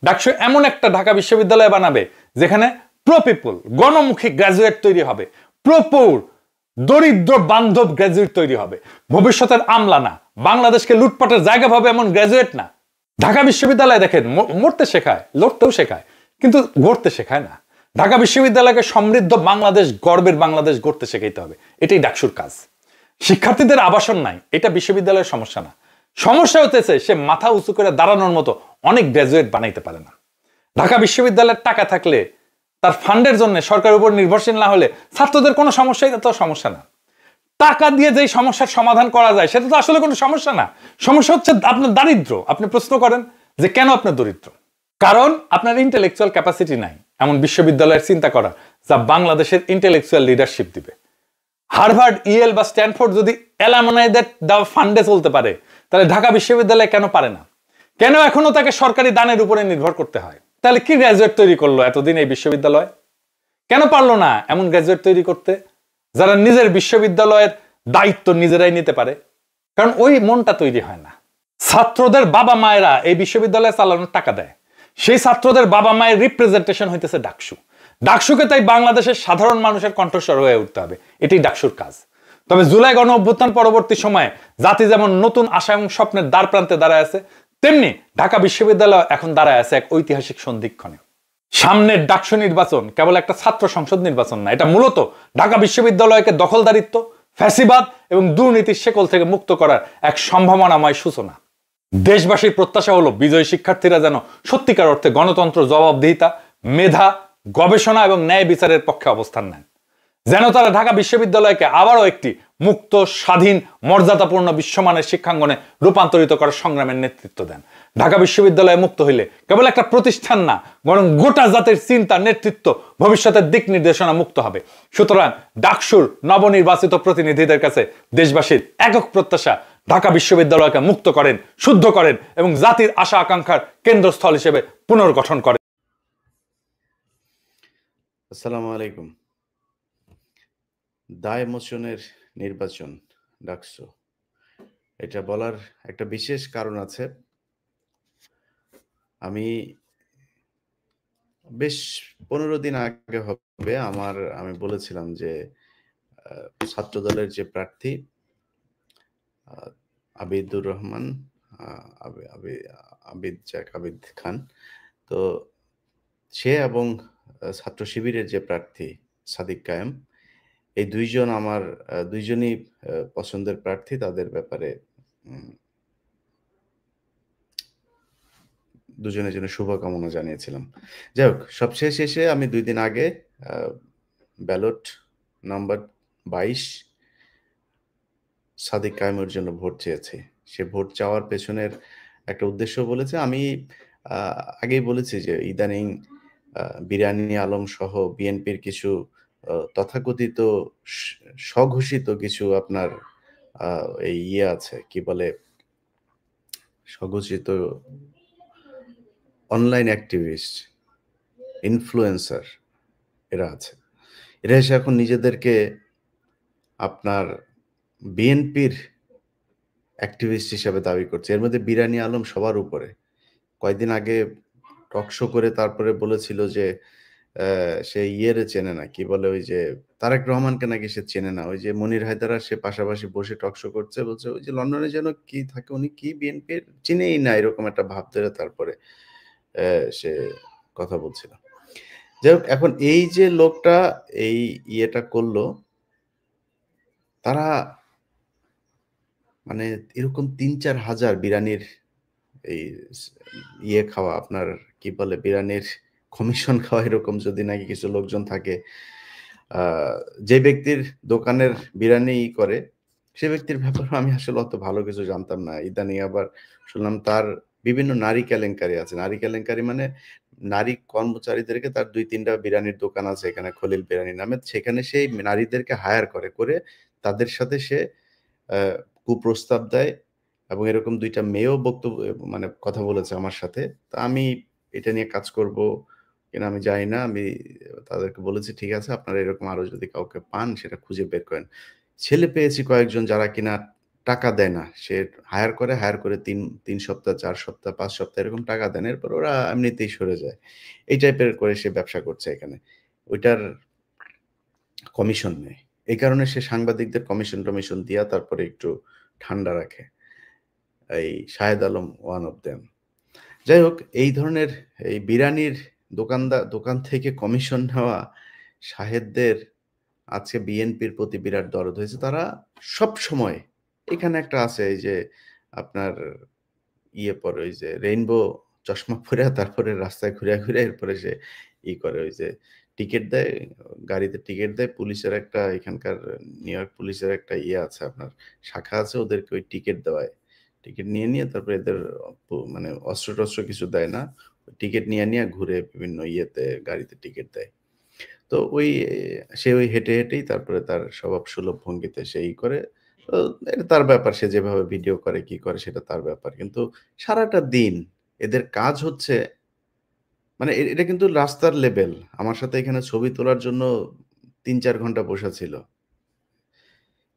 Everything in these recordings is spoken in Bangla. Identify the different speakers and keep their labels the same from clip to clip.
Speaker 1: ডাকসু এমন একটা ঢাকা বিশ্ববিদ্যালয় বানাবে যেখানে প্রো পিপল, গণমুখী গ্রাজুয়েট তৈরি হবে, প্রপুর দরিদ্র বান্ধব গ্রাজুয়েট তৈরি হবে, ভবিষ্যতের আমলা না, বাংলাদেশকে লুটপাটের জায়গা ভাবে এমন গ্রাজুয়েট না। ঢাকা বিশ্ববিদ্যালয় দেখেন মরতে শেখায়, লড়তেও শেখায়, কিন্তু গড়তে শেখায় না। ঢাকা বিশ্ববিদ্যালয়কে সমৃদ্ধ বাংলাদেশ, গর্বের বাংলাদেশ গড়তে শেখাইতে হবে, এটাই ডাকসুর কাজ। শিক্ষার্থীদের আবাসন নাই, এটা বিশ্ববিদ্যালয়ের সমস্যা না। সমস্যা হতেছে সে মাথা উঁচু করে দাঁড়ানোর মতো অনেক গ্রাজুয়েট বানাইতে পারে না। ঢাকা বিশ্ববিদ্যালয়ের টাকা থাকলে, তার ফান্ডের জন্য সরকারের উপর নির্ভরশীল না হলে ছাত্রদের কোনো সমস্যাই তো সমস্যা না। টাকা দিয়ে যেই সমস্যার সমাধান করা যায় সেটা তো আসলে কোনো সমস্যা না। সমস্যা হচ্ছে আপনার দারিদ্র। আপনি প্রশ্ন করেন যে কেন আপনার দরিদ্র? কারণ আপনার ইন্টেলেকচুয়াল ক্যাপাসিটি নাই এমন বিশ্ববিদ্যালয়ের চিন্তা করা যা বাংলাদেশের ইন্টেলেকচুয়াল লিডারশিপ দিবে। হার্ভার্ড, ইয়েল বা স্ট্যানফোর্ড যদি অ্যালামনাইদের দেওয়া ফান্ডে চলতে পারে, তাহলে ঢাকা বিশ্ববিদ্যালয় কেন পারে না? কেন এখনো তাকে সরকারি দানের উপরে নির্ভর করতে হয়? তাহলে কি গ্র্যাজুয়েট তৈরি করলো এতদিন এই বিশ্ববিদ্যালয়? কেন পারলো না এমন গ্র্যাজুয়েট তৈরি করতে যারা নিজের বিশ্ববিদ্যালয়ের দায়িত্ব নিজেরাই নিতে পারে? কারণ ওই মনটা তৈরি হয় না। ছাত্রদের বাবা মায়েরা এই বিশ্ববিদ্যালয়ে চালানোর টাকা দেয়, সেই ছাত্রদের বাবা মায়ের রিপ্রেজেন্টেশন হইতেছে ডাকসু। ডাকসুকে তাই বাংলাদেশের সাধারণ মানুষের কণ্ঠস্বর হয়ে উঠতে হবে, এটাই ডাকসুর কাজ। তবে জুলাই গণ অভ্যুত্থান পরবর্তী সময়ে জাতি যেমন নতুন আশা এবং স্বপ্নের দ্বার প্রান্তে দাঁড়ায় আছে, তেমনি ঢাকা বিশ্ববিদ্যালয় এখন দাঁড়ায় আছে এক ঐতিহাসিক সন্ধিক্ষণে। সামনের ডাকসু নির্বাচন কেবল একটা ছাত্র সংসদ নির্বাচন না, এটা মূলত ঢাকা বিশ্ববিদ্যালয়কে দখলদারিত্ব, ফ্যাসিবাদ এবং দুর্নীতির শেকল থেকে মুক্ত করার এক সম্ভাবনাময় সূচনা। দেশবাসীর প্রত্যাশা হলো বিজয়ী শিক্ষার্থীরা যেন সত্যিকার অর্থে গণতন্ত্র, জবাবদিহিতা, মেধা, গবেষণা এবং ন্যায় বিচারের পক্ষে অবস্থান নেন। যেন তারা ঢাকা বিশ্ববিদ্যালয়কে আবারও একটি মুক্ত, স্বাধীন, মর্যাদাপূর্ণ বিশ্বমানের শিক্ষাঙ্গনে রূপান্তরিত করার সংগ্রামের নেতৃত্ব দেন। ঢাকা বিশ্ববিদ্যালয় মুক্ত হইলে কেবল একটা প্রতিষ্ঠান না, বরং গোটা জাতির চিন্তা, নেতৃত্ব, ভবিষ্যতের দিক নির্দেশনা মুক্ত হবে। সুতরাং ডাকসুর নবনির্বাচিত প্রতিনিধিদের কাছে দেশবাসীর একক প্রত্যাশা, ঢাকা বিশ্ববিদ্যালয়কে মুক্ত করেন, শুদ্ধ করেন এবং জাতির আশা আকাঙ্ক্ষার কেন্দ্রস্থল হিসেবে পুনর্গঠন করেন।
Speaker 2: আসসালামু আলাইকুম। দায় মোচনের নির্বাচন ডাকসু, এটা বলার একটা বিশেষ কারণ আছে। আমি বেশ 15 দিন আগে হবে আমি বলেছিলাম যে ছাত্র দলের যে প্রার্থী আবিদুর রহমান, আবিদ খান, তো সে এবং ছাত্র শিবিরের যে প্রার্থী সাদিক কায়েম, এই দুইজনই পছন্দের প্রার্থী। তাদের ব্যাপারে দুজনের জন্য শুভকামনা জানিয়েছিলাম। যাই হোক, সবশেষ এসে আমি 2 দিন আগে ব্যালট নাম্বার 22 সাদিক কায়েমের জন্য ভোট চেয়েছি। সে ভোট চাওয়ার পেছনের একটা উদ্দেশ্য বলেছে। আমি আগেই বলেছি যে ইদানিং বিরানী আলম সহ বিএনপির কিছু তথাকথিত স্বঘোষিত কিছু আপনার এই আছে, কি বলে, স্বঘোষিত অনলাইন অ্যাক্টিভিস্ট, ইনফ্লুয়েন্সার এরা আছে। এরা এসে এখন নিজেদেরকে আপনার বিএনপির অ্যাক্টিভিস্ট হিসেবে দাবি করছে। এর মধ্যে বিরানী আলম সবার উপরে। কয়েকদিন আগে টক শো করে তারপরে বলেছিল যে সে চেনে না, কি বলে, ওই যে তারেক রহমানকে নাকি সে চেনে না। ওই যে মনির হায়দার, সে পাশাপাশি বসে টক শো করছে, বলছে ওই যে লন্ডনে যেন কি থাকে, উনি কি বিএনপির চিনেই না, এরকম একটা ভাব ধরে তারপরে সে কথা বলছিল। যাই হোক, এখন এই যে লোকটা এই ইয়েটা করলো, তারা মানে এরকম 3-4 হাজার বিরানির এই খাওয়া, আপনার কি বলে, বিরানির কমিশন খাওয়া, এরকম যদি নাকি কিছু লোকজন থাকে, যে ব্যক্তির দোকানের বিরানি করে, সে ব্যক্তির ব্যাপারে আমি আসলে অত ভালো কিছু জানতাম না। ইদানিং আবার শুনলাম তার বিভিন্ন নারী কেলেঙ্কারি আছে। নারী কেলেঙ্কারি মানে নারী কর্মচারীদেরকে, তার 2-3টা বিরানির দোকান আছে এখানে, খলিল বিরানি নামে। সেখানে সেই নারীদেরকে হায়ার করে তাদের সাথে সে কুপ্রস্তাব দেয় এবং এরকম 2টা মেয়েও মানে কথা বলেছে আমার সাথে। তা আমি এটা নিয়ে কাজ করব কিনা আমি জানি না। আমি তাদেরকে বলেছি, ঠিক আছে, আপনারা এরকম আরো যদি কাউকে পান সেটা খুঁজে বের করেন। ছেলে পেয়েছি কয়েকজন যারা কিনা টাকা দেয় না। সে হায়ার করে ৩ সপ্তাহ, ৪ সপ্তাহ, ৫ সপ্তাহ এরকম টাকা দেন। এরপর ওরা এমনিতেই সরে যায়। এই টাইপের করে সে ব্যবসা করছে এখানে। ওইটার কমিশন নেয়। এই কারণে সে সাংবাদিকদের কমিশন-টমিশন দিয়া তারপরে একটু ঠান্ডা রাখে। এই Shahed Alam one of them. যাই হোক, এই ধরনের এই বিরানির দোকান থেকে কমিশন নেওয়া শাহেদদের আজকে বিএনপির প্রতি বিরাট দরদ হয়েছে। তারা সবসময় এখানে একটা আছে এই যে আপনার পরে ওই যে রেইনবো চশমা পরে তারপরে রাস্তায় ঘুরে এরপরে সে করে ওই যে টিকেট দেয়, গাড়িতে টিকেট দেয়। পুলিশের একটা এখানকার নিউ ইয়র্ক পুলিশের একটা আছে আপনার শাখা আছে, ওদেরকে ওই টিকেট দেওয়ায়। টিকেট নিয়ে তারপরে এদের মানে অস্ত্র-টস্ত্র কিছু দেয় না। টিকেট নিয়ে ঘুরে বিভিন্ন গাড়িতে টিকেট দেয়। তো সে ওই হেঁটেই তারপরে তার স্বভাব সুলভ ভঙ্গিতে সেই করে। তো এটা তার ব্যাপার, সে যেভাবে ভিডিও করে কি করে সেটা তার ব্যাপার। কিন্তু সারাটা দিন এদের কাজ হচ্ছে মানে এটা কিন্তু রাস্তার লেভেল। আমার সাথে এখানে ছবি তোলার জন্য ৩-৪ ঘন্টা বসা ছিল।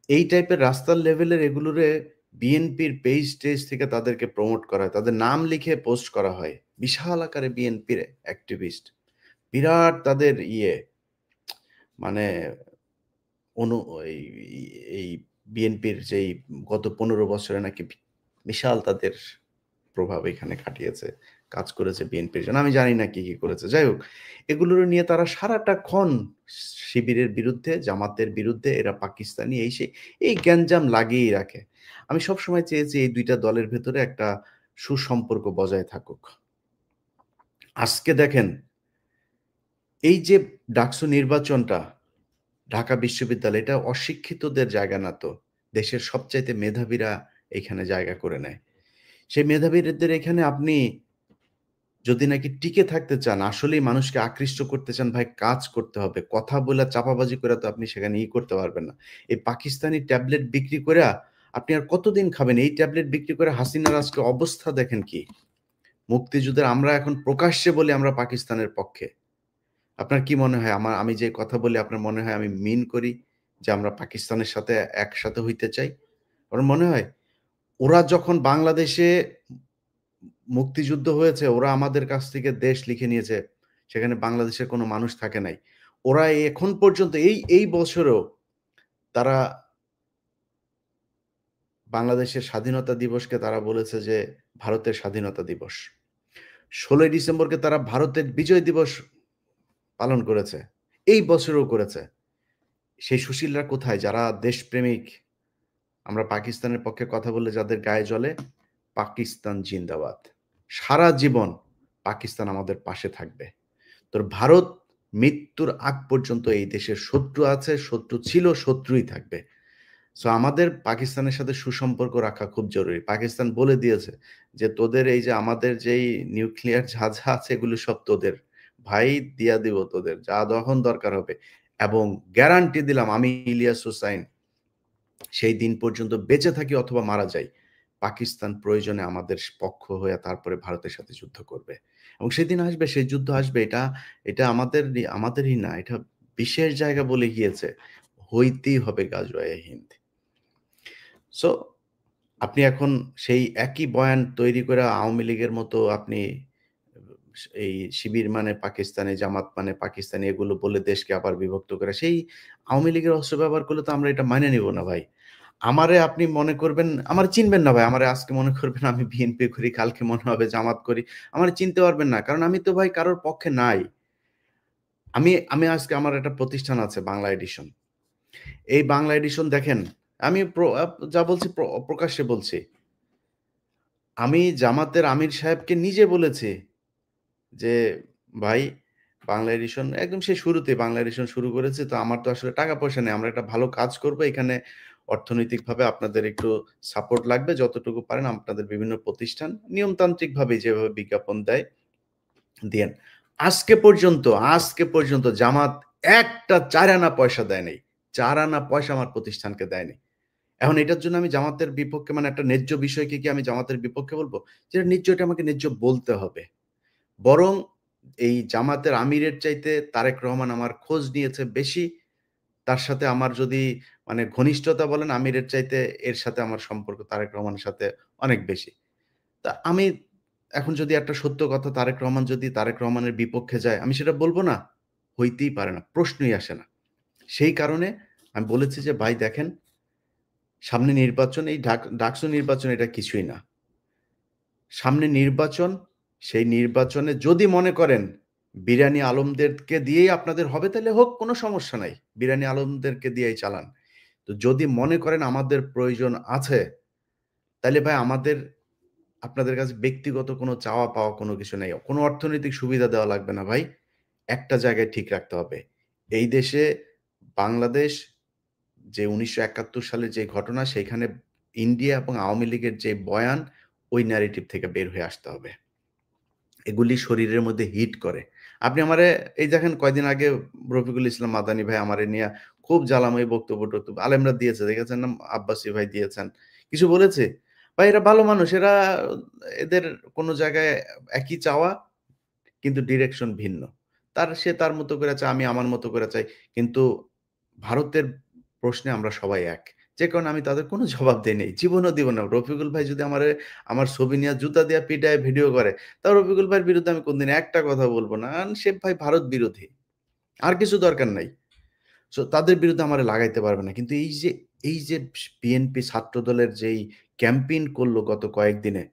Speaker 2: এই টাইপের রাস্তার লেভেলের এগুলোরে বিএনপির পেজ-টেজ থেকে তাদেরকে প্রমোট করা হয়। তাদের নাম লিখে পোস্ট করা হয়। বিশাল আকারে বিএনপির অ্যাক্টিভিস্ট। বিরাট তাদের মানে অনু এই এই বিএনপির যেই গত ১৫ বছরে নাকি বিশাল তাদের প্রভাব এখানে খাটিয়েছে। কাজ করেছে বিএনপির জন্য। আমি জানি না কি করেছে। যাই হোক, এগুলোর নিয়ে তারা সারাটাক্ষণ শিবিরের বিরুদ্ধে, জামাতের বিরুদ্ধে, এরা পাকিস্তানি এই সেই এই গ্যাঞ্জাম লাগিয়েই রাখে। আমি সবসময় চেয়েছি এই ২ টা দলের ভেতরে একটা সুসম্পর্ক বজায় থাকুক। আজকে দেখেন, এই যে ডাকসু নির্বাচনটা ঢাকা বিশ্ববিদ্যালয়, এটা অশিক্ষিতদের জায়গা না তো। দেশের সবচাইতে মেধাবীরা এখানে জায়গা করে নেয়। সেই মেধাবীদের এখানে আপনি যদি নাকি টিকে থাকতে চান, আসলেই মানুষকে আকৃষ্ট করতে চান, ভাই কাজ করতে হবে। কথা বলে চাপাবাজি করে তো আপনি সেখানে করতে পারবেন না। এই পাকিস্তানি ট্যাবলেট বিক্রি কইরা আপনি আর কতদিন খাবেন? এই ট্যাবলেট বিক্রি করে হাসিনার আজকে অবস্থা দেখেন কি? মুক্তিযুদ্ধের আমরা এখন প্রকাশ্যে বলি আমরা পাকিস্তানের পক্ষে। আপনার কি মনে হয় আমি যে কথা বলি আপনার মনে হয় আমি মিন করি যে আমরা পাকিস্তানের সাথে একসাথে হইতে চাই? আপনার মনে হয় ওরা যখন বাংলাদেশে মুক্তিযুদ্ধ হয়েছে ওরা আমাদের কাছ থেকে দেশ লিখে নিয়েছে। সেখানে বাংলাদেশের কোনো মানুষ থাকে নাই। ওরা এখন পর্যন্ত এই বছরেও তারা বাংলাদেশের স্বাধীনতা দিবসকে তারা বলেছে যে ভারতের স্বাধীনতা দিবস। ১৬ই ডিসেম্বরকে তারা ভারতের বিজয় দিবস পালন করেছে। এই বছরেও করেছে। সেই সুশীলরা কোথায়? যারা দেশপ্রেমিক, আমরা পাকিস্তানের পক্ষে কথা বললে যাদের গায়ে জ্বলে, পাকিস্তান জিন্দাবাদ। সারা জীবন পাকিস্তান আমাদের পাশে থাকবে। তোর ভারত মৃত্যুর আগ পর্যন্ত এই দেশের শত্রু আছে, শত্রু ছিল, শত্রুই থাকবে। সো আমাদের পাকিস্তানের সাথে সুসম্পর্ক রাখা খুব জরুরি। পাকিস্তান বলে দিয়েছে যে তোদের এই যে আমাদের যেই নিউক্লিয়ার যা আছে এগুলো সব তোদের। ভাই দিয়া দিব তোদের যা যখন দরকার হবে। এবং গ্যারান্টি দিলাম আমি ইলিয়াস হোসাইন সেই দিন পর্যন্ত বেঁচে থাকি অথবা মারা যাই, পাকিস্তান প্রয়োজনে আমাদের পক্ষ হয়ে তারপরে ভারতের সাথে যুদ্ধ করবে। এবং সেদিন আসবে, সেই যুদ্ধ আসবে। এটা আমাদেরই না, এটা বিশেষ জায়গা বলে গিয়েছে। হইতেই হবে গাজওয়ে হিন্দ। সো আপনি এখন সেই একই বয়ান তৈরি করে আওয়ামী লীগের মতো আপনি এই শিবির মানে পাকিস্তানি, জামাত মানে পাকিস্তানি এগুলো বলে দেশকে আবার বিভক্ত করে সেই আওয়ামী লীগের অস্ত্র ব্যবহার করলে তো আমরা এটা মাইনে নিব না ভাই। আমারে আপনি মনে করবেন, আমারে চিনবেন না ভাই। আমারে আজকে মনে করবেন আমি বিএনপি করি, কালকে মনে হবে জামাত করি। আমারে চিনতে পারবেন না। কারণ আমি তো ভাই কারোর পক্ষে নাই। আমি আজকে আমার একটা প্রতিষ্ঠান আছে বাংলা এডিশন। এই বাংলা এডিশন দেখেন, আমি যা বলছি প্রকাশ্যে বলছি। আমি জামাতের আমির সাহেবকে নিজে বলেছি যে, "ভাই বাংলা এডিশন" একদম সেই শুরুতে বাংলা এডিশন শুরু করেছি। তো আমার তো আসলে টাকা পয়সা নেই। আমরা একটা ভালো কাজ করব। এখানে অর্থনৈতিকভাবে আপনাদের একটু সাপোর্ট লাগবে। যতটুকু পারেন আপনাদের বিভিন্ন প্রতিষ্ঠান নিয়মতান্ত্রিকভাবে যেভাবে বিজ্ঞাপন দেয়, দিয়েন। আজকে পর্যন্ত জামাত একটা ৪ আনা পয়সা দেয় নাই। ৪ আনা পয়সা আমার প্রতিষ্ঠানকে দেয়নি। এখন এটার জন্য আমি জামাতের বিপক্ষে মানে একটা ন্যায্য বিষয়কে কি আমি জামাতের বিপক্ষে বলব? যেটা ন্যায্য এটা আমাকে ন্যায্য বলতে হবে। বরং এই জামাতের আমিরের চাইতে তারেক রহমান আমার খোঁজ নিয়েছে বেশি। তার সাথে আমার যদি মানে ঘনিষ্ঠতা বলেন, আমিরের চাইতে এর সাথে আমার সম্পর্ক তারেক রহমানের সাথে অনেক বেশি। তা আমি এখন যদি একটা সত্য কথা, তারেক রহমান যদি তারেক রহমানের বিপক্ষে যায়, আমি সেটা বলব না? হইতেই পারে না, প্রশ্নই আসে না। সেই কারণে আমি বলেছি যে, ভাই দেখেন, সামনে নির্বাচন, এই ডাকসু নির্বাচন এটা কিছুই না। সামনে নির্বাচন, সেই নির্বাচনে যদি মনে করেন বিরানী আলমদেরকে দিয়েই আপনাদের হবে, তাহলে হোক, কোনো সমস্যা নাই। বিরানী আলমদেরকে দিয়েই চালান। তো যদি মনে করেন আমাদের প্রয়োজন আছে, তাইলে ভাই আমাদের আপনাদের কাছে ব্যক্তিগত কোনো চাওয়া পাওয়া কোনো কিছু নেই। কোনো অর্থনৈতিক সুবিধা দেওয়া লাগবে না ভাই। একটা জায়গায় ঠিক রাখতে হবে। এই দেশে বাংলাদেশ যে ১৯৭১ সালের যে ঘটনা, সেইখানে ইন্ডিয়া এবং আওয়ামী লীগের যে বয়ান, ওই ন্যারেটিভ থেকে বের হয়ে আসতে হবে। এগুলি শরীরের মধ্যে হিট করে। আপনি আমারে এই দেখেন কয়দিন আগে রফিকুল ইসলাম মাদানী ভাই আমারে নিয়া খুব জ্বালাময়ী বক্তব্য-টক্তব্য আলেমরা দিয়েছে, দেখেছেন না? আব্বাসী ভাই দিয়েছেন। কিছু বলেছে? ভাই এরা ভালো মানুষ। এদের কোনো জায়গায় একই চাওয়া, কিন্তু ডিরেকশন ভিন্ন। সে তার মতো করে চায়, আমি আমার মতো করে চাই। কিন্তু ভারতের প্রশ্নে আমরা সবাই এক। যে কারণে আমি তাদের কোনো জবাব দেই নাই। জীবনেও দিব না। রফিকুল ভাই যদি আমার ছবি নিয়া জুতা দিয়া পিটায় ভিডিও করে, তাও রফিকুল ভাইয়ের বিরুদ্ধে আমি কোনদিন একটা কথা বলব না। কারণ সে ভাই ভারত বিরোধী। আর কিছু দরকার নাই। সো তাদের বিরুদ্ধে আমারে লাগাইতে পারবে না। কিন্তু এই যে বিএনপি ছাত্রদলের যেই ক্যাম্পেইন করল গত কয়েকদিনে,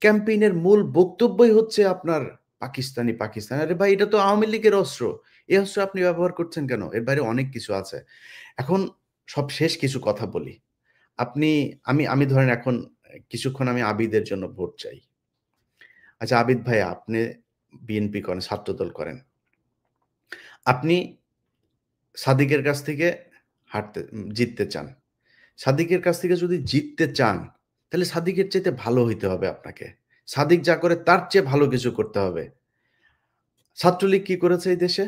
Speaker 2: ক্যাম্পেইনের মূল বক্তব্যই হচ্ছে আপনার পাকিস্তানি, পাকিস্তান। আরে ভাই, এটা তো আওয়ামী লীগের অস্ত্র। এই অস্ত্র আপনি ব্যবহার করছেন কেন? এর বাইরে অনেক কিছু আছে। এখন শেষ কিছু কথা বলি। আপনি আমি ধরেন এখন কিছুক্ষণ আমি আবিদের জন্য ভোট চাই। আচ্ছা আবিদ ভাই, আপনি বিএনপি করেন, ছাত্রদল করেন। আপনি সাদিকের কাছ থেকে জিততে চান। সাদিকের কাছ থেকে যদি জিততে চান, তাহলে সাদিকের চাইতে ভালো হইতে হবে আপনাকে। সাদিক যা করে তার চেয়ে ভালো কিছু করতে হবে। ছাত্রলীগ কি করেছে এই দেশে?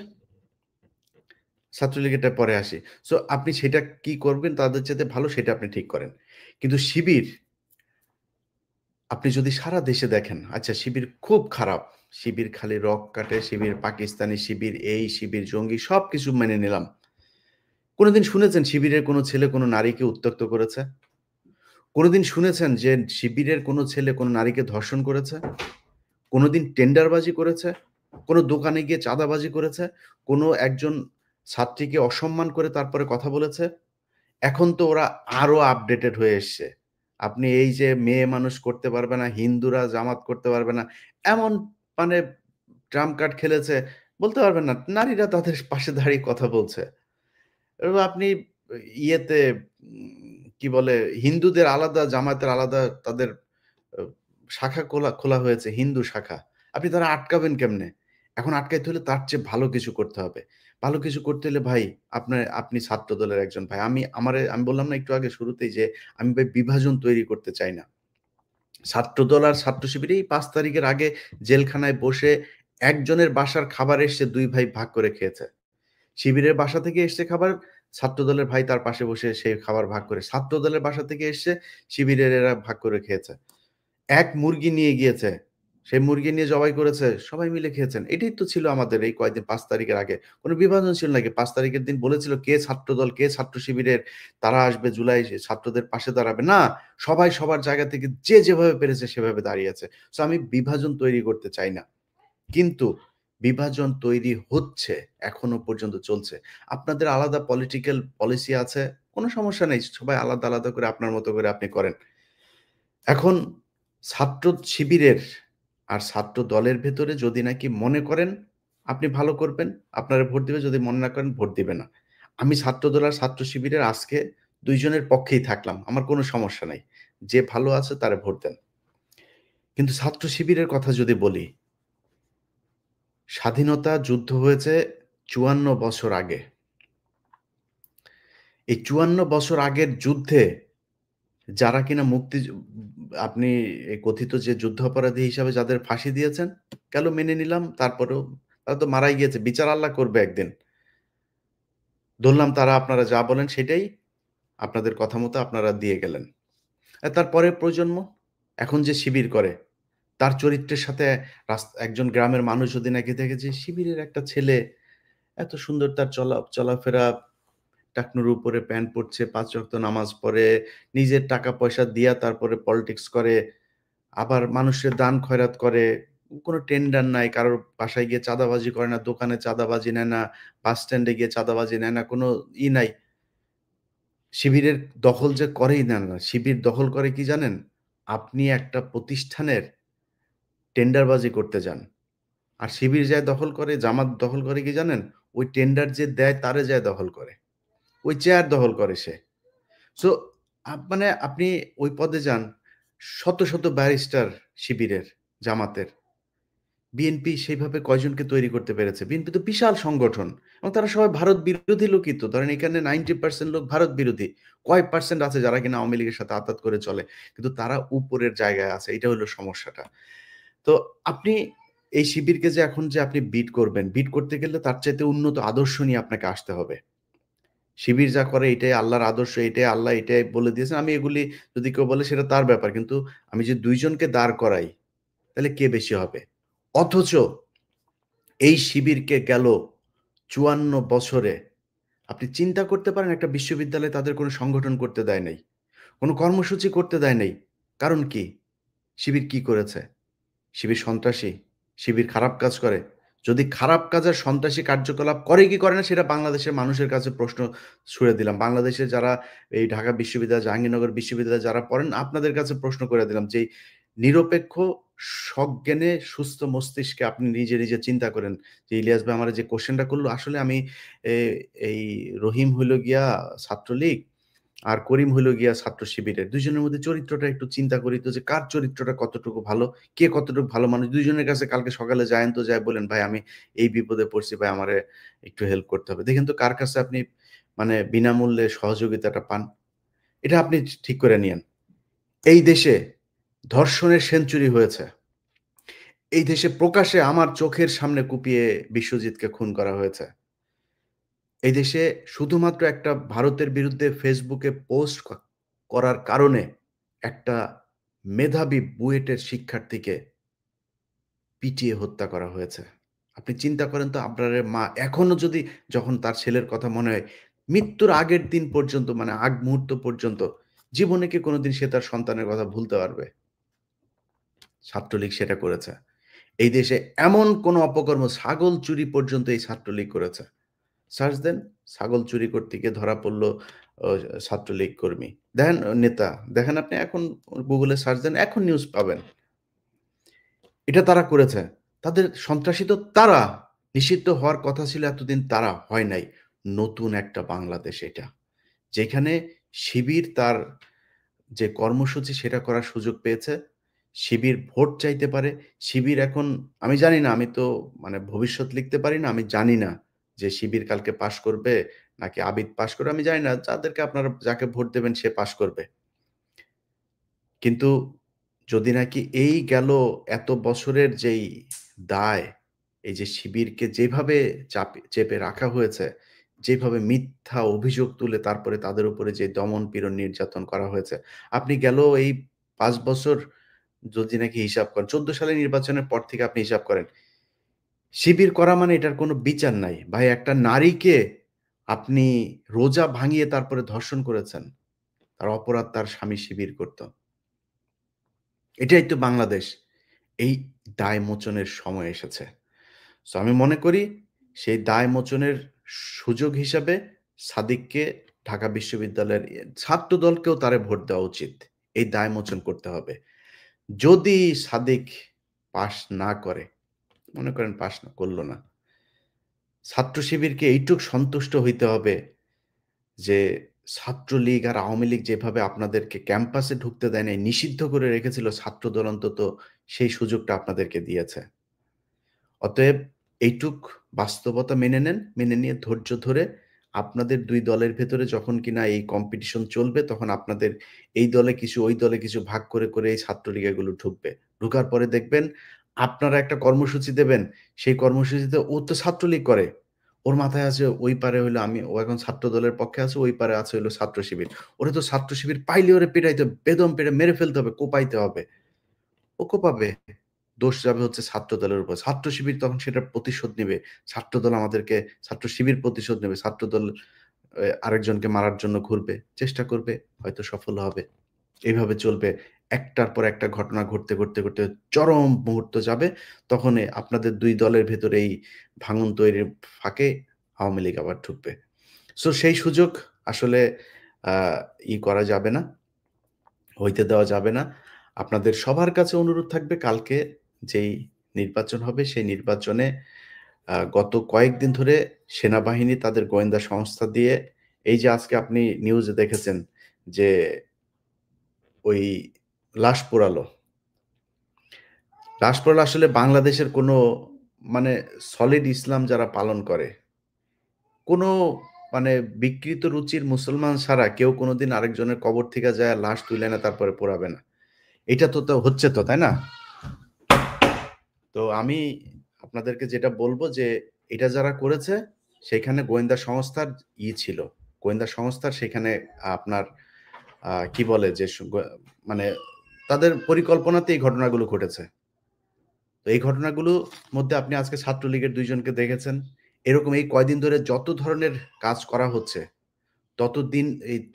Speaker 2: ছাত্রলীগেরটা পরে আসি। সো আপনি সেটা কি করবেন তাদের চাইতে ভালো, সেটা আপনি ঠিক করেন। কিন্তু শিবির, আপনি যদি সারা দেশে দেখেন, আচ্ছা শিবির খুব খারাপ। শিবির খালি রক কাটে, শিবির পাকিস্তানি, শিবির এই, শিবির জঙ্গি, সবকিছু মেনে নিলাম। কোনদিন শুনেছেন শিবিরের কোনো ছেলে কোনো নারীকে উত্ত্যক্ত করেছে? কোনদিন শুনেছেন যে শিবিরের কোনো ছেলে কোনো নারীকে ধর্ষণ করেছে? কোনোদিন টেন্ডারবাজি করেছে? কোনো দোকানে গিয়ে চাঁদাবাজি করেছে? কোনো একজন ছাত্রীকে অসম্মান করে তারপরে কথা বলেছে? এখন তো ওরা আরো আপডেটেড হয়ে এসছে। আপনি এই যে মেয়ে মানুষ করতে পারবে না, হিন্দুরা জামাত করতে পারবে না, এমন মানে ট্রাম্প কার্ড খেলেছে, বলতে পারবেন না। নারীরা তাদের পাশে দাঁড়িয়ে কথা বলছে। এবার আপনি ইয়েতে কি বলে, হিন্দুদের আলাদা, জামায়াতের আলাদা তাদের আ শাখা খোলা হয়েছে, হিন্দু শাখা। আপনি তারা আটকাবেন কেমনে? এখন আটকাইতে হলে তার চেয়ে ভালো কিছু করতে হবে। ভালো কিছু করতে হলে ভাই আপনি ছাত্রদলের একজন ভাই। আমি বললাম না একটু আগে শুরুতেই যে আমি ভাই বিভাজন তৈরি করতে চাই না। ছাত্রদল আর ছাত্র শিবির এই ৫ তারিখের আগে জেলখানায় বসে একজনের বাসার খাবার এসছে ২ ভাই ভাগ করে খেয়েছে। শিবিরের বাসা থেকে এসছে খাবার, ছাত্রদলের ভাই তার পাশে বসে সেই খাবার ভাগ করে। ছাত্রদলের বাসা থেকে এসছে, শিবিরের এরা ভাগ করে খেয়েছে। এক মুরগি নিয়ে গিয়েছে। সেই মুরগি নিয়ে জবাই করেছে। সবাই মিলে খেয়েছেন। এটাই তো ছিল আমাদের এই কয়েকদিন ৫ তারিখের আগে। কোন বিভাজন ছিল নাকি? ৫ তারিখের দিন বলেছিল কে ছাত্রদল, কে ছাত্র শিবিরের, তারা আসবে জুলাই ছাত্রদের পাশে দাঁড়াবে। না, সবাই সবার জায়গা থেকে যে যেভাবে পেরেছে সেভাবে দাঁড়িয়েছে। সো আমি বিভাজন তৈরি করতে চাই না। কিন্তু বিভাজন তৈরি হচ্ছে, এখনো পর্যন্ত চলছে। আপনাদের আলাদা পলিটিক্যাল পলিসি আছে, কোনো সমস্যা নেই। সবাই আলাদা, আলাদা করে আপনার মতো করে আপনি করেন। এখন ছাত্র শিবিরের আর ছাত্র দলের ভেতরে যদি নাকি মনে করেন আপনি ভালো করবেন, আপনারা ভোট দিবে। যদি মনে না করেন, ভোট দিবে না। আমি ছাত্রদল আর ছাত্র শিবিরের আজকে ২ জনের পক্ষেই থাকলাম। আমার কোনো সমস্যা নাই। যে ভালো আছে তারে ভোট দেন। কিন্তু ছাত্র শিবিরের কথা যদি বলি, স্বাধীনতা যুদ্ধ হয়েছে ৫৪ বছর আগে। এই ৫৪ বছর আগের যুদ্ধে যারা কিনা আপনি এই কথিত যে যুদ্ধাপরাধী হিসাবে যাদের ফাঁসি দিয়েছেন, গেল মেনে নিলাম। তারপরেও তারা তো মারাই গিয়েছে। বিচার আল্লাহ করবে একদিন। ধরলাম তারা আপনারা যা বলেন সেটাই, আপনাদের কথা মতো আপনারা দিয়ে গেলেন। তার পরের প্রজন্ম এখন যে শিবির করে, তার চরিত্রের সাথে একজন গ্রামের মানুষ যদি নাকি দেখে যে শিবিরের একটা ছেলে এত সুন্দর, তার চলাফেরা, টাকনুর উপরে প্যান্ট পরছে, 5 ওয়াক্ত নামাজ পড়ে, নিজের টাকা পয়সা দিয়া তারপরে পলিটিক্স করে, আবার মানুষের দান খয়রাত করে, কোনো টেন্ডার নাই, কারোর বাসায় গিয়ে চাঁদাবাজি করে না, দোকানে চাঁদাবাজি নেয় না, বাস স্ট্যান্ডে গিয়ে চাঁদাবাজি নেয় না, কোনো নাই। শিবিরের দখল যে করেই না, শিবির দখল করে কি জানেন? আপনি একটা প্রতিষ্ঠানের টেন্ডারবাজি করতে যান, আর শিবির যায় দখল করে, জামাত দখল করে কি জানেন? ওই টেন্ডার যে দেয় তারে যায় দখল করে, ওই চেয়ার দখল করে সে। সো মানে আপনি ওই পদে যান, শত শত ব্যারিস্টার শিবিরের, জামাতের। বিএনপি সেইভাবে কয়জনকে তৈরি করতে পেরেছে? বিএনপি তো বিশাল সংগঠন, এবং তারা সবাই ভারত বিরোধী লোকই তো। ধরেন এখানে 90% লোক ভারত বিরোধী, কয় পার্সেন্ট আছে যারা কিনা আওয়ামী লীগের সাথে আতাত করে চলে, কিন্তু তারা উপরের জায়গায় আছে। এটা হলো সমস্যাটা। তো আপনি এই শিবিরকে যে এখন যে আপনি বিট করবেন, বিট করতে গেলে তার চাইতে উন্নত আদর্শ নিয়ে আপনাকে আসতে হবে। শিবির যা করে এটাই আল্লাহর আদর্শ, এটাই আল্লাহ, এটাই বলে দিয়েছেন। আমি এগুলি যদি কেউ বলে সেটা তার ব্যাপার, কিন্তু আমি যে দুইজনকে দাঁড় করাই, তাহলে কে বেশি হবে? অথচ এই শিবিরকে গেল ৫৪ বছরে আপনি চিন্তা করতে পারেন, একটা বিশ্ববিদ্যালয়ে তাদের কোনো সংগঠন করতে দেয় নাই, কোনো কর্মসূচি করতে দেয় নাই। কারণ কি? শিবির কি করেছে? শিবির সন্ত্রাসী? শিবির খারাপ কাজ করে? যদি খারাপ কাজ আর সন্ত্রাসী কার্যকলাপ করে কি করে না, সেটা বাংলাদেশের মানুষের কাছে প্রশ্ন ছুড়ে দিলাম। বাংলাদেশে যারা এই ঢাকা বিশ্ববিদ্যালয়, জাহাঙ্গীরনগর বিশ্ববিদ্যালয়ে যারা পড়েন, আপনাদের কাছে প্রশ্ন করে দিলাম যে নিরপেক্ষ সজ্ঞানে সুস্থ মস্তিষ্কে আপনি নিজে নিজে চিন্তা করেন যে ইলিয়াস ভাই আমার যে কোশ্চেনটা করলো, আসলে আমি এই রহিম হইল গিয়া ছাত্রলীগ আর করিম হইল গিয়া ছাত্র শিবিরের, দুইজনের মধ্যে চরিত্রটা একটু চিন্তা করি তো, যে কার চরিত্রটা কতটুকু ভালো, কে কতটুকু ভালো মানুষ। দুইজনের কাছে কালকে সকালে যায়েন তো, যায় বলেন ভাই আমি এই বিপদে পড়ছি, ভাই আমারে একটু হেল্প করতে হবে। দেখেন তো কার কাছে আপনি মানে বিনামূল্যে সহযোগিতাটা পান। এটা আপনি ঠিক করে নিয়েন। এই দেশে ধর্ষণের সেঞ্চুরি হয়েছে। এই দেশে প্রকাশ্যে আমার চোখের সামনে কুপিয়ে বিশ্বজিৎকে খুন করা হয়েছে। এই দেশে শুধুমাত্র একটা ভারতের বিরুদ্ধে ফেসবুকে পোস্ট করার কারণে একটা মেধাবী বুয়েটের শিক্ষার্থীকে পিটিয়ে হত্যা করা হয়েছে। আপনি চিন্তা করেন তো, আপনার মা এখনো যদি, যখন তার ছেলের কথা মনে হয়, মৃত্যুর আগের দিন পর্যন্ত, মানে আগ মুহূর্ত পর্যন্ত, জীবনে কি কোনোদিন সে তার সন্তানের কথা ভুলতে পারবে? ছাত্রলীগ সেটা করেছে। এই দেশে এমন কোনো অপকর্ম, ছাগল চুরি পর্যন্ত এই ছাত্রলীগ করেছে। সার্চ দেন, ছাগল চুরি করতে গিয়ে ধরা পড়ল ছাত্রলীগ কর্মী, দেখেন নেতা, দেখেন আপনি এখন গুগলে সার্চ দেন, এখন নিউজ পাবেন। এটা তারা করেছে। তাদের সন্ত্রাসী তো তারা, নিষিদ্ধ হওয়ার কথা ছিল এতদিন, তারা হয় নাই। নতুন একটা বাংলাদেশ এটা, যেখানে শিবির তার যে কর্মসূচি সেটা করার সুযোগ পেয়েছে। শিবির ভোট চাইতে পারে। শিবির এখন, আমি জানি না, আমি তো মানে ভবিষ্যৎ লিখতে পারি না, আমি জানি না যে শিবির কালকে পাশ করবে নাকি আবিদ পাশ করবে, আমি জানি না। যাদেরকে আপনারা যাকে ভোট দেবেন সে পাশ করবে। কিন্তু যদি নাকি এই গেল এত বছরের যেই দায়, এই যে শিবিরকে যেভাবে চেপে রাখা হয়েছে, যেভাবে মিথ্যা অভিযোগ তুলে তারপরে তাদের উপরে যে দমন-পীড়ন, নির্যাতন করা হয়েছে। আপনি গেল এই ৫ বছর যদি নাকি হিসাব করেন, ১৪ সালের নির্বাচনের পর থেকে আপনি হিসাব করেন, শিবির করা মানে এটার কোনো বিচার নাই। ভাই একটা নারীকে আপনি রোজা ভাঙিয়ে তারপরে ধর্ষণ করেছেন। তার অপরাধ তার স্বামী শিবির করত। এটাই তো বাংলাদেশ। এই দায় মোচনের সময় এসেছে। সো আমি মনে করি সেই দায় মোচনের সুযোগ হিসাবে সাদিককে ঢাকা বিশ্ববিদ্যালয়ের ছাত্রদলকেও তারে ভোট দেওয়া উচিত। এই দায় মোচন করতে হবে। যদি সাদিক পাস না করে, মনে করেন পাস না করল না, ছাত্র শিবিরকে এইটুক সন্তুষ্ট হইতে হবে যে ছাত্রলীগ আর আওয়ামী লীগ যেভাবে আপনাদেরকে ক্যাম্পাসে ঢুকতে দেয় নাই, নিষিদ্ধ করে রেখেছিল, ছাত্রদল অন্তত সেই সুযোগটা আপনাদেরকে দিয়েছে। অতএব এইটুক বাস্তবতা মেনে নেন, মেনে নিয়ে ধৈর্য ধরে আপনাদের ২ দলের ভেতরে যখন কিনা এই কম্পিটিশন চলবে, তখন আপনাদের এই দলে কিছু, ওই দলে কিছু ভাগ করে, করে এই ছাত্রলীগ এগুলো ঢুকবে। ঢুকার পরে দেখবেন আপনারা একটা কর্মসূচি দেবেন, সেই কর্মসূচিতে ও তো ছাত্রলীগ করে। ওর মাথায় আছে ওই পারে হইলো আমি, ও এখন ছাত্র দলের পক্ষে আছে, ওই পারে আছে হইলো ছাত্র শিবির। ওরে তো ছাত্র শিবির পাইলে ওরে পিটাইতে হবে, বেদম পিটায় মেরে ফেলতে হবে, কোপাইতে হবে। ও কোপাবে। দোষ যাবে হচ্ছে ছাত্র দলের উপর। ছাত্র শিবির তখন সেটার প্রতিশোধ নিবে। ছাত্রদল আমাদেরকে, ছাত্র শিবির প্রতিশোধ নেবে। ছাত্রদল আরেকজনকে মারার জন্য ঘুরবে, চেষ্টা করবে, হয়তো সফল হবে। এইভাবে চলবে। একটার পর একটা ঘটনা ঘটতে, ঘটতে, ঘটতে চরম মুহূর্ত যাবে। তখনই আপনাদের ২ দলের ভেতরে এই ভাঙন তৈরির ফাঁকে আওয়ামী লীগ আবার ঢুকবে। সো সেই সুযোগ আসলে আ করা যাবে না, হইতে দেওয়া যাবে না। আপনাদের সবার কাছে অনুরোধ থাকবে কালকে যেই নির্বাচন হবে সেই নির্বাচনে গত কয়েকদিন ধরে সেনাবাহিনী তাদের গোয়েন্দা সংস্থা দিয়ে এই যে আজকে আপনি নিউজে দেখেছেন যে ওই লাশ পোড়ালো। লাশ পোড়ালো আসলে বাংলাদেশের কোনো মানে সলিড ইসলাম যারা পালন করে, কোনো মানে বিকৃত রুচির মুসলমান ছাড়া কেউ কোনোদিন আরেকজনের কবর থেকে যায় লাশ তুলে এনে তারপরে পোড়াবে না। এটা তো হচ্ছে তো, তাই না? তো আমি আপনাদেরকে যেটা বলবো যে এটা যারা করেছে সেখানে গোয়েন্দা সংস্থার ছিল। গোয়েন্দা সংস্থার সেখানে আপনার কি বলে যে মানে তাদের পরিকল্পনাতে এই ঘটনাগুলো ঘটেছে। তো এই ঘটনাগুলোর মধ্যে আপনি আজকে ছাত্রলীগের ২ জনকে দেখেছেন। এরকম এই কয়দিন ধরে যত ধরনের কাজ করা হচ্ছে,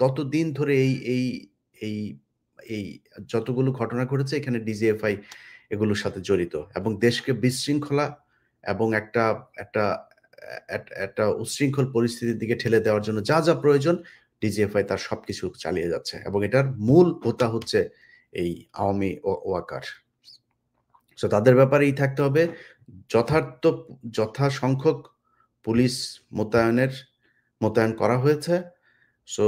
Speaker 2: ততদিন ধরে এই এই যতগুলো ঘটনা ঘটেছে এখানে ডিজিএফআই এগুলোর সাথে জড়িত এবং দেশকে বিশৃঙ্খলা এবং একটা একটা একটা উচ্ছৃঙ্খল পরিস্থিতির দিকে ঠেলে দেওয়ার জন্য যা প্রয়োজন ডিজিএফআই তার সবকিছু চালিয়ে যাচ্ছে এবং এটার মূল হোতা হচ্ছে এই আওয়ামী ওয়াকার। সো তাদের ব্যাপারে থাকতে হবে যথাসংখ্যক পুলিশ মোতায়েন করা হয়েছে। সো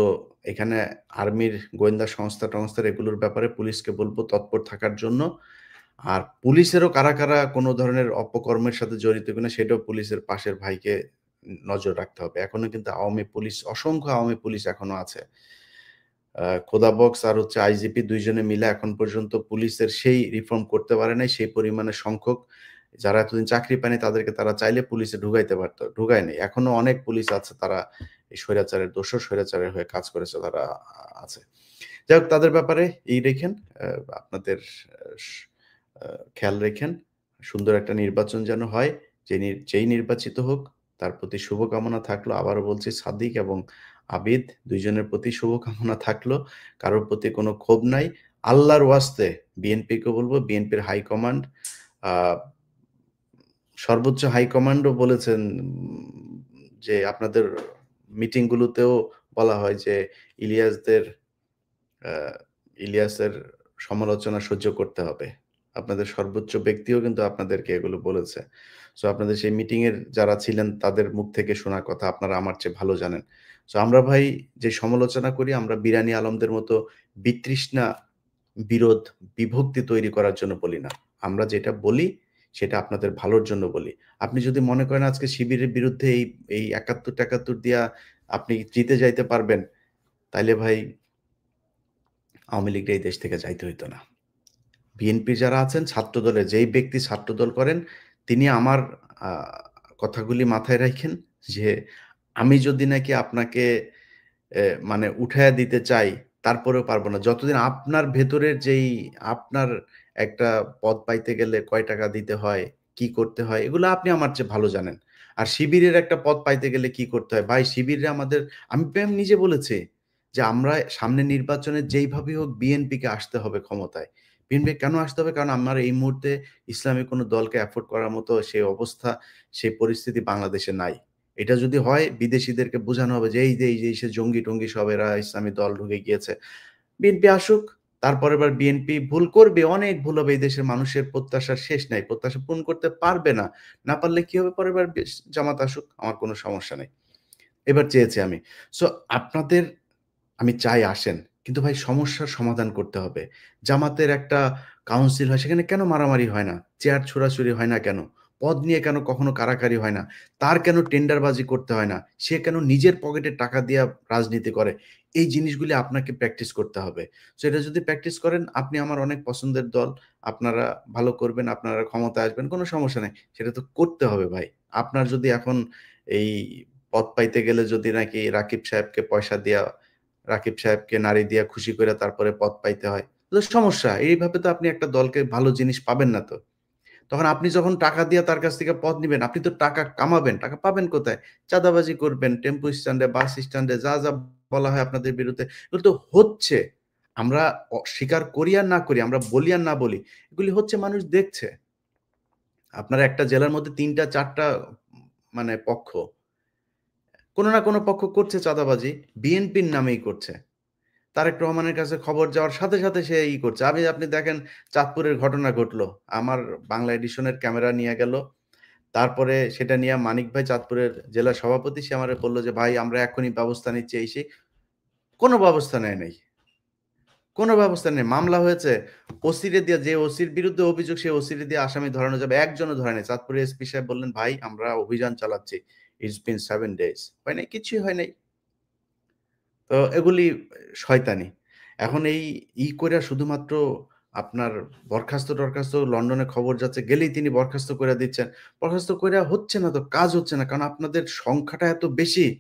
Speaker 2: এখানে আর্মির গোয়েন্দা সংস্থার এগুলোর ব্যাপারে পুলিশকে বলবো তৎপর থাকার জন্য। আর পুলিশেরও কারা কোনো ধরনের অপকর্মের সাথে জড়িত কিনা সেটাও পুলিশের পাশের ভাইকে নজর রাখতে হবে। এখনো কিন্তু অসংখ্য আওয়ামী পুলিশ এখনো আছে। খোদা বক্স আর হচ্ছে আইজিপি ২ জনে মিলে এখন পর্যন্ত পুলিশের সেই রিফর্ম করতে পারে নাই। সেই পরিমাণে সংখ্যক যারা এতদিন চাকরি পায়নি তাদেরকে তারা চাইলে পুলিশে ঢুকাইতে পারত, ঢুকায় নাই। এখনো অনেক পুলিশ আছে তারা এই স্বৈরাচারের দোসর, স্বৈরাচারের হয়ে কাজ করেছে তারা আছে। যাই হোক তাদের ব্যাপারে রেখেন আপনাদের খেয়াল রেখেন। সুন্দর একটা নির্বাচন যেন হয়। যেই নির্বাচিত হোক তার প্রতি শুভকামনা থাকলো। আবারও বলছি সাদিক এবং আবিদ ২ জনের প্রতি শুভকামনা থাকলো। কারোর প্রতি কোনো ক্ষোভ নাই। আল্লাহর ওয়াস্তে বিএনপিকে বলবো, বিএনপির হাইকমান্ড আ সর্বোচ্চ হাইকমান্ডও বলেছেন যে আপনাদের মিটিং গুলোতেও বলা হয় যে আ ইলিয়াসের সমালোচনা সহ্য করতে হবে। আপনাদের সর্বোচ্চ ব্যক্তিও কিন্তু আপনাদেরকে এগুলো বলেছে। সো আপনাদের সেই মিটিং এর যারা ছিলেন তাদের মুখ থেকে শোনা কথা আপনারা আমার চেয়ে ভালো জানেন। সো আমরা ভাই যে সমালোচনা করি আমরা বিরানী আলমদের মতো বিতৃষ্ণা, বিরোধ, বিভক্তি তৈরি করার জন্য বলি না। আমরা যেটা বলি সেটা আপনাদের ভালোর জন্য বলি। আপনি যদি মনে করেন আজকে শিবিরের বিরুদ্ধে এই ৭১-৭১ দিয়া আপনি জিতে যাইতে পারবেন, তাইলে ভাই আওয়ামী লীগরা এই দেশ থেকে যাইতে হইতো না। বিএনপি যারা আছেন ছাত্রদলে যেই ব্যক্তি ছাত্রদল করেন তিনি আমার আ কথাগুলি মাথায় রাইখেন যে আমি যদি নাকি আপনাকে মানে উঠাইয়া দিতে চাই তারপরেও পারব না। যতদিন আপনার ভেতরের আপনার একটা পদ পাইতে গেলে কয় টাকা দিতে হয়, কি করতে হয় এগুলো আপনি আমার চেয়ে ভালো জানেন। আর শিবিরের একটা পদ পাইতে গেলে কি করতে হয়? ভাই শিবিরে আমি নিজে বলেছি যে আমরা সামনে নির্বাচনে যেইভাবেই হোক বিএনপিকে আসতে হবে ক্ষমতায়। বিএনপি কেন আসতে হবে? কারণ আমার এই মুহূর্তে ইসলামী কোনো দলকে এফোর্ড করার মতো সেই অবস্থা, সেই পরিস্থিতি বাংলাদেশে নাই। এটা যদি হয় বিদেশীদেরকে বোঝানো হবে যে এই যে সে জঙ্গি-টঙ্গি সব এরা ইসলামী দল ঢুকে গিয়েছে। বিএনপি আসুক, তারপরের বার বিএনপি ভুল করবে, অনেক ভুল হবে। এই দেশের মানুষের প্রত্যাশার শেষ নাই। প্রত্যাশা পূরণ করতে পারবে না। না পারলে কি হবে পরের বার জামাত আসুক, আমার কোনো সমস্যা নাই। এবার চেয়েছি আমি। সো আপনাদের আমি চাই আসেন। কিন্তু ভাই সমস্যার সমাধান করতে হবে। জামাতের একটা কাউন্সিল হয়, সেখানে কেন মারামারি হয় না? চেয়ার ছোড়াছুড়ি হয় না কেন? পদ নিয়ে কেন কখনো কাড়াকাড়ি হয় না? তার কেন টেন্ডারবাজি করতে হয় না? সে কেন নিজের পকেটে টাকা দিয়া রাজনীতি করে? এই জিনিসগুলি আপনাকে প্র্যাকটিস করতে হবে। সো এটা যদি প্র্যাকটিস করেন, আপনি আমার অনেক পছন্দের দল। আপনারা ভালো করবেন, আপনারা ক্ষমতায় আসবেন, কোনো সমস্যা নাই। সেটা তো করতে হবে ভাই। আপনার যদি এখন এই পদ পাইতে গেলে যদি নাকি রাকিব সাহেবকে পয়সা দিয়া রাকিব সাহেবকে নাড়ি দিয়া খুশি কইরা তারপরে পদ পাইতে হয়। তো সমস্যা। এইভাবে তো আপনি একটা দলকে ভালো জিনিস পাবেন না তো। তখন আপনি যখন টাকা দিয়ে তার কাছ থেকে পদ নিবেন, আপনি তো টাকা কামাবেন, টাকা পাবেন কোথায়? চাঁদাবাজি করবেন, টেম্পো স্ট্যান্ডে, বাস স্ট্যান্ডে যা, যা বলা হয় আপনাদের বিরুদ্ধে, এগুলো তো হচ্ছে। আমরা স্বীকার করি আর না করি, আমরা বলি আর না বলি, এগুলি হচ্ছে, মানুষ দেখছে। আপনার একটা জেলার মধ্যে ৩টা ৪টা মানে পক্ষ, কোনো না কোনো পক্ষ করছে চাঁদাবাজি, বিএনপির নামেই করছে। তারেক রহমানের কাছে খবর যাওয়ার সাথে, সাথে সে করছে। আপনি দেখেন চাঁদপুরের ঘটনা ঘটলো। আমার বাংলা এডিশনের ক্যামেরা নিয়ে গেল। তারপরে সেটা নিয়ে মানিক ভাই, চাঁদপুরের জেলা সভাপতি, সে আমারে বলল যে, "ভাই আমরা এখনই ব্যবস্থা নিচ্ছি এই সেই।" কোনো ব্যবস্থা নেয় নাই। কোনো ব্যবস্থা নেই। মামলা হয়েছে। ওসিরে দিয়ে, যে ওসির বিরুদ্ধে অভিযোগ, সেই ওসিরে দিয়ে আসামি ধরানো যাবে। একজনও ধরে নাই। চাঁদপুরের এসপি সাহেব বললেন, "ভাই আমরা অভিযান চালাচ্ছি। It's been 7 days." হয় নাই, কিছুই হয় নাই। তো এগুলি শয়তানি। এখন কইরা শুধুমাত্র আপনার বরখাস্ত-টরখাস্ত, লন্ডনে খবর যাচ্ছে, গেলেই তিনি বরখাস্ত কইরা দিচ্ছেন। বরখাস্ত কইরা হচ্ছে না তো, কাজ হচ্ছে না। কারণ আপনাদের সংখ্যাটা এত বেশি।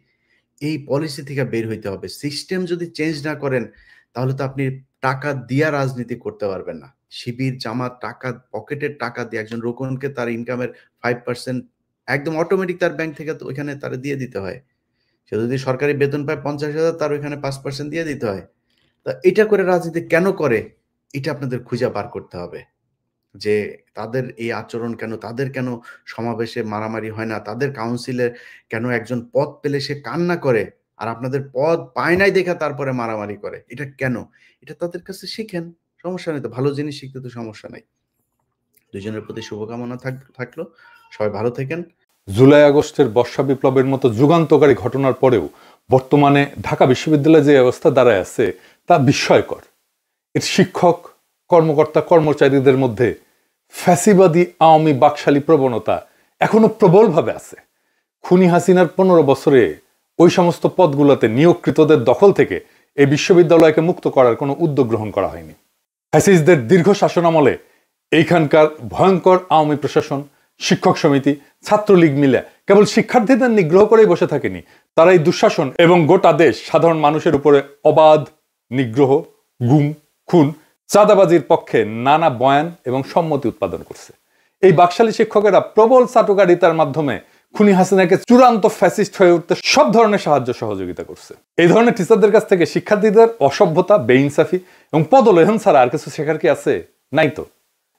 Speaker 2: এই পলিসি থেকে বের হইতে হবে। সিস্টেম যদি চেঞ্জ না করেন, তাহলে তো আপনি টাকা দিয়া রাজনীতি করতে পারবেন না। শিবির, জামাত টাকা, পকেটের টাকা দিয়ে একজন রোকনকে তার ইনকামের 5% একদম অটোমেটিক তার ব্যাংক থেকে তো ওইখানে তারে দিয়ে দিতে হয়। সে যদি সরকারি বেতন পায় ৫০,০০০, তার ওইখানে ৫% দিয়ে দিতে হয়। তা এটা করে রাজনীতি কেন করে? এটা আপনাদের খুঁজে বার করতে হবে। যে তাদের এই আচরণ কেন? তাদের কেন সমাবেশে মারামারি হয় না? তাদের কাউন্সিলে কেন একজন পদ পেলে সে কান্না করে? আর আপনাদের পদ পায় নাই দেইখা তারপরে মারামারি করে। এটা কেন? এটা তাদের কাছে শিখেন। সমস্যা নেই তো। ভালো জিনিস শিখতে তো সমস্যা নাই। ২ জনের প্রতি শুভকামনা থাকলো। সবাই ভালো থাকেন।
Speaker 1: জুলাই আগস্টের বর্ষা বিপ্লবের মতো যুগান্তকারী ঘটনার পরেও বর্তমানে ঢাকা বিশ্ববিদ্যালয়ে যে অবস্থা দাঁড়ায় আছে তা বিস্ময়কর। এর শিক্ষক, কর্মকর্তা, কর্মচারীদের মধ্যে ফ্যাসিবাদী আওয়ামী বাকশালী প্রবণতা এখনো প্রবলভাবে আছে। খুনি হাসিনার ১৫ বছরে ওই সমস্ত পদগুলোতে নিয়োগকৃতদের দখল থেকে এই বিশ্ববিদ্যালয়কে মুক্ত করার কোনো উদ্যোগ গ্রহণ করা হয়নি। ফ্যাসিস্টদের দীর্ঘ শাসনামলে এইখানকার ভয়ঙ্কর আওয়ামী প্রশাসন, শিক্ষক সমিতি, ছাত্রলীগ মিলে কেবল শিক্ষার্থীদের নিগ্রহ করেই বসে থাকেনি, তারা এই দুঃশাসন এবং গোটা দেশ সাধারণ মানুষের উপরে অবাধ নিগ্রহ, গুম, খুন, চাঁদাবাজির পক্ষে নানা বয়ান এবং সম্মতি উৎপাদন করছে। এই বাকশালী শিক্ষকেরা প্রবল চাটুকারিতার মাধ্যমে খুনি হাসিনাকে চূড়ান্ত ফ্যাসিস্ট হয়ে উঠতে সব ধরনের সাহায্য সহযোগিতা করছে। এই ধরনের টিচারদের কাছ থেকে শিক্ষার্থীদের অসভ্যতা, বেইনসাফি এবং পদলেহন ছাড়া আর কিছু শেখার কি আছে? নাই তো।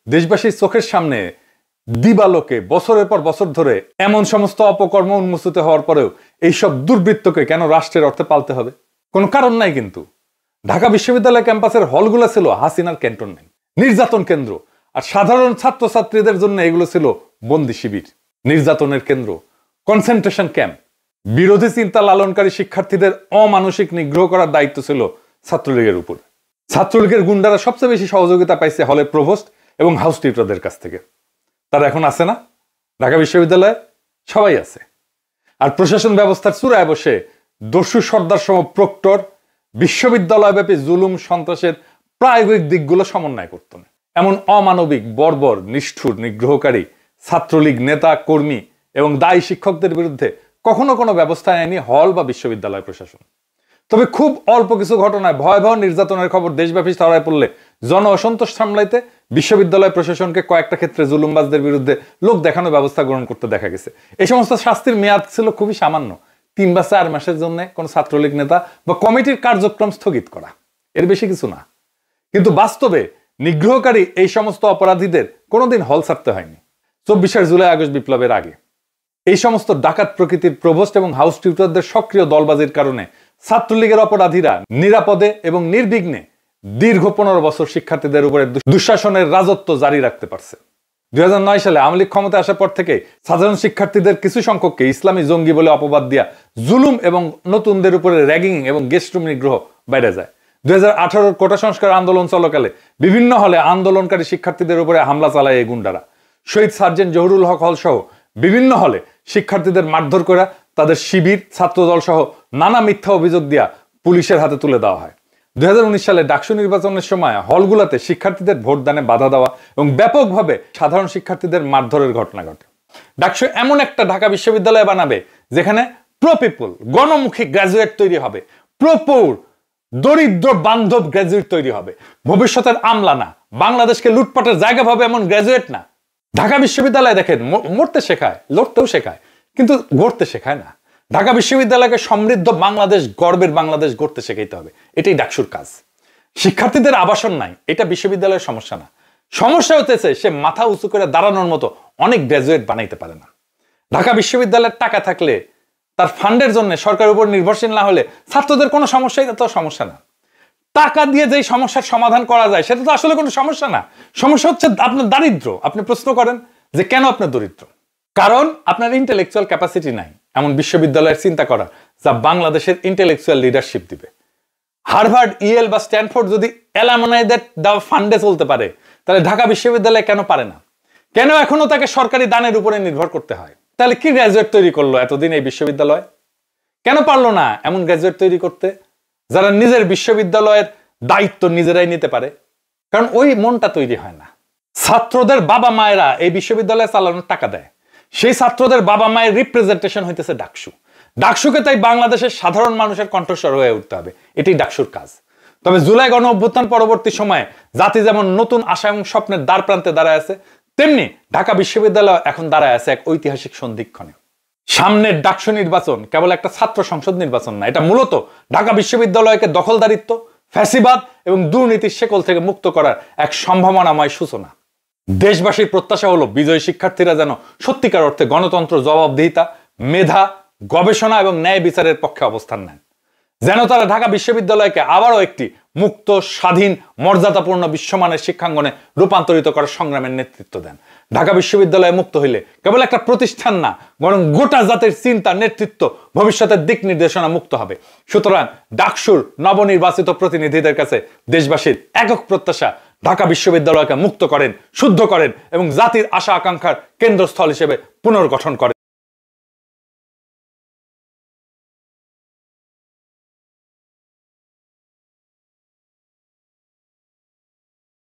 Speaker 1: দেশবাসীর চোখের সামনে দিবালোকে বছরের পর বছর ধরে এমন সমস্ত অপকর্ম উন্মোচিত হওয়ার পরেও এইসব দুর্বৃত্তকে কেন রাষ্ট্রের অর্থে পালতে হবে? কোনো কারণ নাই। কিন্তু ঢাকা বিশ্ববিদ্যালয় ক্যাম্পাসের হলগুলো ছিল হাসিনার ক্যান্টনমেন্ট, নির্যাতন কেন্দ্র, আর সাধারণ ছাত্রছাত্রীদের জন্য এগুলো ছিল বন্দি শিবির, নির্যাতনের কেন্দ্র, কনসেন্ট্রেশন ক্যাম্প। বিরোধী চিন্তা লালনকারী শিক্ষার্থীদের অমানসিক নিগ্রহ করার দায়িত্ব ছিল ছাত্রলীগের উপর। ছাত্রলীগের গুন্ডারা সবচেয়ে বেশি সহযোগিতা পাইছে হলে প্রভোস্ট এবং হাউস টিউটরদের কাছ থেকে। তারা এখন আছে না ঢাকা বিশ্ববিদ্যালয়ে? সবাই আছে। আর প্রশাসন ব্যবস্থার চূড়ায় বসে দস্যু সর্দার সম প্রক্টর বিশ্ববিদ্যালয়ব্যাপী জুলুম সন্ত্রাসের প্রায়োগিক দিকগুলো সমন্বয় করত না। এমন অমানবিক, বর্বর, নিষ্ঠুর, নিগ্রহকারী ছাত্রলীগ নেতা, কর্মী এবং দায়ী শিক্ষকদের বিরুদ্ধে কখনো কোনো ব্যবস্থা নেয়নি হল বা বিশ্ববিদ্যালয় প্রশাসন। তবে খুব অল্প কিছু ঘটনায় ভয়াবহ নির্যাতনের খবর দেশব্যাপী ছড়ায় পড়লে জন অসন্তোষ সামলাইতে বিশ্ববিদ্যালয় প্রশাসনকে কয়েকটা ক্ষেত্রে জুলুমবাজদের বিরুদ্ধে লোক দেখানো ব্যবস্থা গ্রহণ করতে দেখা গেছে। এই সমস্ত শাস্তির মেয়াদ ছিল খুবই সামান্য, ৩ বা ৪ মাসের জন্য কোন ছাত্রলীগ নেতা বা কমিটির কার্যক্রম স্থগিত করা, এর বেশি কিছু না। কিন্তু বাস্তবে নিগ্রহকারী এই সমস্ত অপরাধীদের কোনোদিন হল ছাড়তে হয়নি। ২৪ জুলাই আগস্ট বিপ্লবের আগে এই সমস্ত ডাকাত প্রকৃতির প্রভোস্ট এবং হাউস টিউটরদের সক্রিয় দলবাজির কারণে ছাত্রলীগের অপরাধীরা নিরাপদে এবং নির্বিঘ্নে দীর্ঘ ১৫ বছর শিক্ষার্থীদের উপরে দুঃশাসনের রাজত্ব জারি রাখতে পারছে। ২০০৯ সালে আওয়ামী লীগ ক্ষমতায় আসার পর থেকে সাধারণ শিক্ষার্থীদের কিছু সংখ্যককে ইসলামী জঙ্গি বলে অপবাদ দিয়া জুলুম এবং নতুনদের উপরে র্যাগিং এবং গেস্টরুম নিগ্রহ বেড়ে যায়। ২০১৮ কোটা সংস্কার আন্দোলন চলাকালে বিভিন্ন হলে আন্দোলনকারী শিক্ষার্থীদের উপরে হামলা চালায় এই গুন্ডারা। শহীদ সার্জেন্ট জহুরুল হক হল সহ বিভিন্ন হলে শিক্ষার্থীদের মারধর করে তাদের শিবির, ছাত্রদল সহ নানা মিথ্যা অভিযোগ দিয়া পুলিশের হাতে তুলে দেওয়া হয়। ২০১৯ সালে ডাকসু নির্বাচনের সময় হলগুলোতে শিক্ষার্থীদের ভোটদানে বাধা দেওয়া এবং ব্যাপকভাবে সাধারণ শিক্ষার্থীদের মারধরের ঘটনা ঘটে। ডাকসু এমন একটা ঢাকা বিশ্ববিদ্যালয় বানাবে যেখানে প্রো পিপল, গণমুখী গ্র্যাজুয়েট তৈরি হবে, প্রপৌর দরিদ্র বান্ধব গ্র্যাজুয়েট তৈরি হবে। ভবিষ্যতের আমলা না, বাংলাদেশকে লুটপাটের জায়গা ভাবে এমন গ্র্যাজুয়েট না। ঢাকা বিশ্ববিদ্যালয়ে দেখেন মরতে শেখায়, লড়তেও শেখায়, কিন্তু গড়তে শেখায় না। ঢাকা বিশ্ববিদ্যালয়কে সমৃদ্ধ বাংলাদেশ, গর্বের বাংলাদেশ গড়তে শেখাইতে হবে, এটাই ডাকসুর কাজ। শিক্ষার্থীদের আবাসন নাই, এটা বিশ্ববিদ্যালয়ের সমস্যা না। সমস্যা হতেছে সে মাথা উঁচু করে দাঁড়ানোর মতো অনেক গ্র্যাজুয়েট বানাইতে পারে না। ঢাকা বিশ্ববিদ্যালয়ের টাকা থাকলে, তার ফান্ডের জন্য সরকারের উপর নির্ভরশীল না হলে ছাত্রদের কোনো সমস্যাই তো সমস্যা না। টাকা দিয়ে যেই সমস্যার সমাধান করা যায় সেটা তো আসলে কোনো সমস্যা না। সমস্যা হচ্ছে আপনার দারিদ্র। আপনি প্রশ্ন করেন যে কেন আপনার দরিদ্র? কারণ আপনার ইন্টেলেকচুয়াল ক্যাপাসিটি নাই এমন বিশ্ববিদ্যালয়ের চিন্তা করা যা বাংলাদেশের ইন্টেলেকচুয়াল লিডারশিপ দিবে। হার্ভার্ড, ইয়েল বা স্ট্যানফোর্ড যদি অ্যালামনাইদের দেওয়া ফান্ডে চলতে পারে, তাহলে ঢাকা বিশ্ববিদ্যালয় কেন পারে না? কেন এখনো তাকে সরকারি দানের উপরে নির্ভর করতে হয়? তাহলে কি গ্র্যাজুয়েট তৈরি করলো এতদিন এই বিশ্ববিদ্যালয়? কেন পারলো না এমন গ্র্যাজুয়েট তৈরি করতে যারা নিজের বিশ্ববিদ্যালয়ের দায়িত্ব নিজেরাই নিতে পারে? কারণ ওই মনটা তৈরি হয় না। ছাত্রদের বাবা মায়েরা এই বিশ্ববিদ্যালয়ে চালানোর টাকা দেয়, সেই ছাত্রদের বাবা মায়ের রিপ্রেজেন্টেশন হইতেছে ডাকসু। ডাকসুকে তাই বাংলাদেশের সাধারণ মানুষের কণ্ঠস্বর হয়ে উঠতে হবে, এটাই ডাকসুর কাজ। তবে জুলাই গণ অভ্যুত্থান পরবর্তী সময়ে জাতি যেমন নতুন আশা এবং স্বপ্নের দ্বার প্রান্তে দাঁড়ায় আছে, তেমনি ঢাকা বিশ্ববিদ্যালয় এখন দাঁড়ায় আছে এক ঐতিহাসিক সন্ধিক্ষণে। সামনের ডাকসু নির্বাচন কেবল একটা ছাত্র সংসদ নির্বাচন না, এটা মূলত ঢাকা বিশ্ববিদ্যালয়কে দখলদারিত্ব, ফ্যাসিবাদ এবং দুর্নীতির শেকল থেকে মুক্ত করার এক সম্ভাবনাময় সূচনা। দেশবাসীর প্রত্যাশা হলো বিজয়ী শিক্ষার্থীরা যেন সত্যিকার অর্থে গণতন্ত্র, জবাবদিহিতা, মেধা, গবেষণা এবং ন্যায় বিচারের পক্ষে অবস্থান নেন। যেন তারা ঢাকা বিশ্ববিদ্যালয়কে আবারও একটি মুক্ত, স্বাধীন, মর্যাদাপূর্ণ বিশ্বমানের শিক্ষাঙ্গনে রূপান্তরিত করার সংগ্রামের নেতৃত্ব দেন। ঢাকা বিশ্ববিদ্যালয় মুক্ত হইলে কেবল একটা প্রতিষ্ঠান না, বরং গোটা জাতির চিন্তা, নেতৃত্ব, ভবিষ্যতের দিক নির্দেশনা মুক্ত হবে। সুতরাং ডাকসুর নবনির্বাচিত প্রতিনিধিদের কাছে দেশবাসীর একক প্রত্যাশা, ঢাকা বিশ্ববিদ্যালয়কে মুক্ত করেন, শুদ্ধ করেন এবং জাতির আশা আকাঙ্ক্ষার কেন্দ্রস্থল হিসেবে পুনর্গঠন করেন।